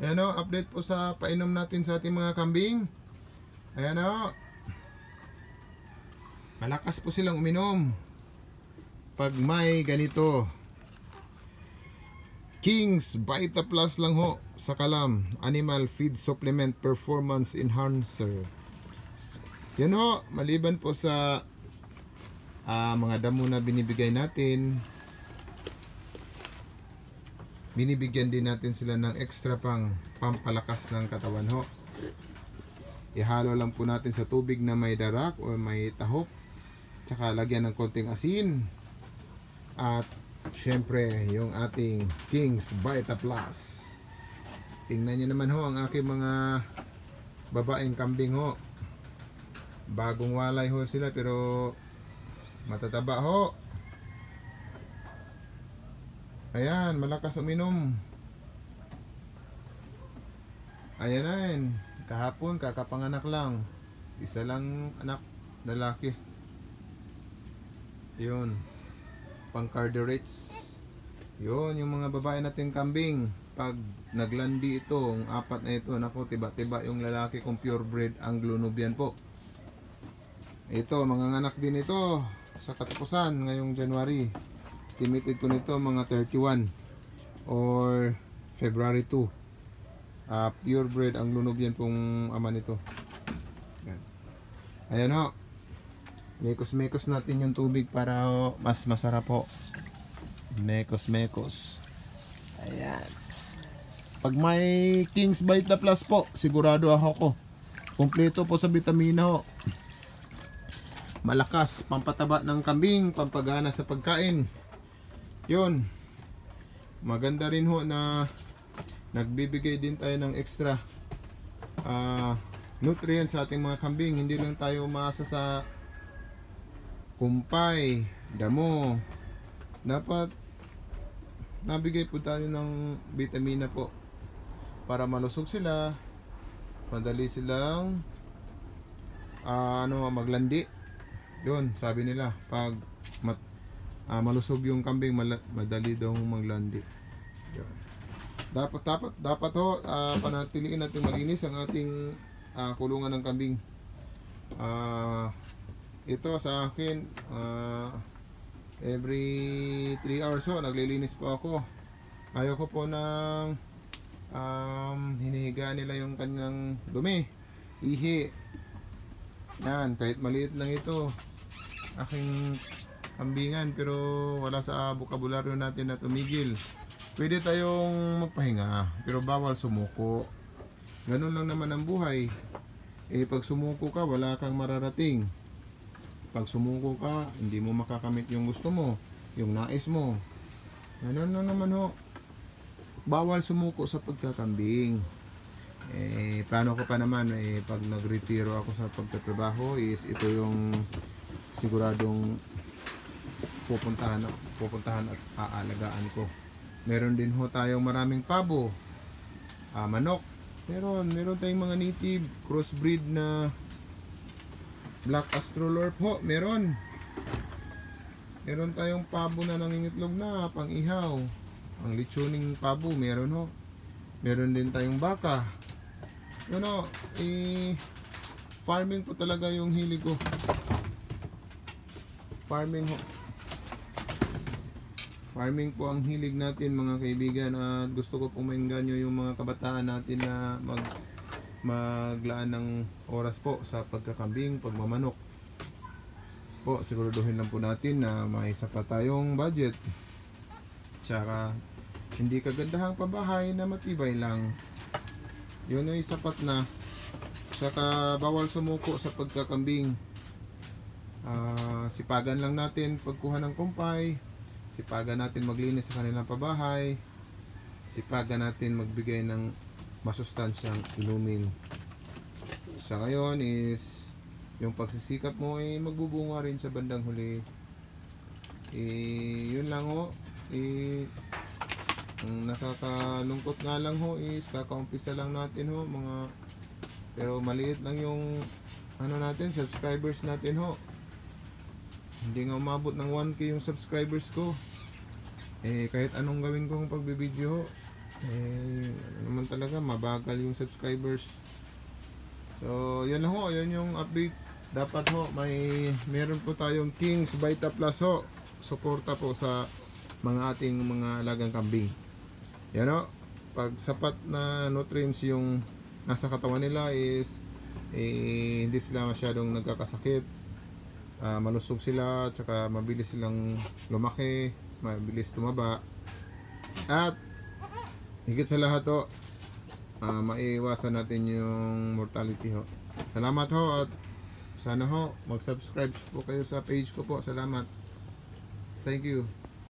Ayan o, update po sa painom natin sa ating mga kambing. Ayan o, malakas po silang uminom pag may ganito. King's Vita Plus lang ho sa kalam, Animal Feed Supplement Performance Enhancer. Yan ho, maliban po sa mga damo na binibigay natin, binibigyan din natin sila ng extra pang pampalakas ng katawan ho. Ihalo lang po natin sa tubig na may darak o may tahop, tsaka lagyan ng konting asin, at syempre yung ating King's Vita Plus. Tingnan nyo naman ho ang aking mga babaeng kambing ho. Bagong walay ho sila pero matataba ho. Ayan, malakas uminom. Ayan na yun. Kahapon kakapanganak lang. Isa lang anak, lalaki. Yun, pang cardiacs. Yun, yung mga babae nating kambing, pag naglandi ito, ang apat na ito, naku, tiba-tiba yung lalaki kong purebred Anglo-Nubian po. Ito, manganganak din ito sa katapusan ngayong January. Estimated ko nito mga 31 or February 2. Purebred Anglo-Nubian pong ama nito. Ayan ho, mekos-mekos natin yung tubig para mas masarap po. Mekos-mekos. Ayan. Pag may King's Vita Plus po, sigurado ako ko, kompleto po sa vitamina ho. Malakas, pampataba ng kambing, pampagana sa pagkain. Yun. Maganda rin ho na nagbibigay din tayo ng extra nutrients sa ating mga kambing. Hindi lang tayo umaasa sa kumpay, damo. Dapat nabigay po tayo ng vitamina po para malusog sila, madali silang maglandi. Yun, sabi nila pag malusog yung kambing, madali daw maglandi. Yun. Dapat ho, panatiliin natin malinis ang ating kulungan ng kambing. Ito sa akin, every 3 hours ho, naglilinis po ako. Ayoko po ng hinihiga nila yung kanyang dumi, ihi. Yan, kahit maliit lang ito, aking kambingan, pero wala sa bokabularyo natin na tumigil. Pwede tayong magpahinga, pero bawal sumuko. Ganun lang naman ang buhay. Pag sumuko ka, wala kang mararating. Pag sumuko ka, hindi mo makakamit yung gusto mo, yung nais mo. Ganun lang naman ho. Bawal sumuko sa pagkakambing. Plano ko pa naman, pag nagretiro ako sa pagtatrabaho, is ito yung siguradong pupuntahan at aalagaan ko. Meron din ho tayong maraming pabo, manok. Meron tayong mga native crossbreed na Black Astrolorp ho, meron tayong pabo na nangingitlog na pang ihaw. Ang lechoning pabo meron ho. Meron din tayong baka. Farming po talaga yung hilig ko. Farming ho. Farming po ang hilig natin mga kaibigan, at gusto ko pong maingganyo yung mga kabataan natin na maglaan ng oras po sa pagkakambing, pagmamanok po. Siguraduhin lang po natin na may sapat tayong budget, tsaka hindi kagandahang pabahay na matibay lang. Yun ay sapat na. Tsaka bawal sumuko sa pagkakambing. Sipagan lang natin pagkuha ng kumpay, sipagan natin maglinis sa kanilang pabahay, sipagan natin magbigay ng masustansyang inumin. Sa ngayon is yung pagsisikap mo ay magbubunga rin sa bandang huli. Yun lang ho. Ang nakakalungkot nga lang ho is kakaumpisa lang natin ho, pero maliit lang yung subscribers natin ho. Hindi nga umabot ng 1K yung subscribers ko. Kahit anong gawin kong pagbibideo, ano naman talaga, mabagal yung subscribers. So yan lang ho, yan yung update. Dapat ho, meron po tayong King's Vita Plus ho, suporta po sa mga ating mga alagang kambing. Yan ho, pag sapat na nutrients yung nasa katawan nila is hindi sila masyadong nagkakasakit, malusog sila, tsaka mabilis silang lumaki, mabilis tumaba, at higit sa lahat ho, maiiwasan natin yung mortality ho. Salamat ho, at sana ho mag-subscribe po kayo sa page ko po. Salamat. Thank you.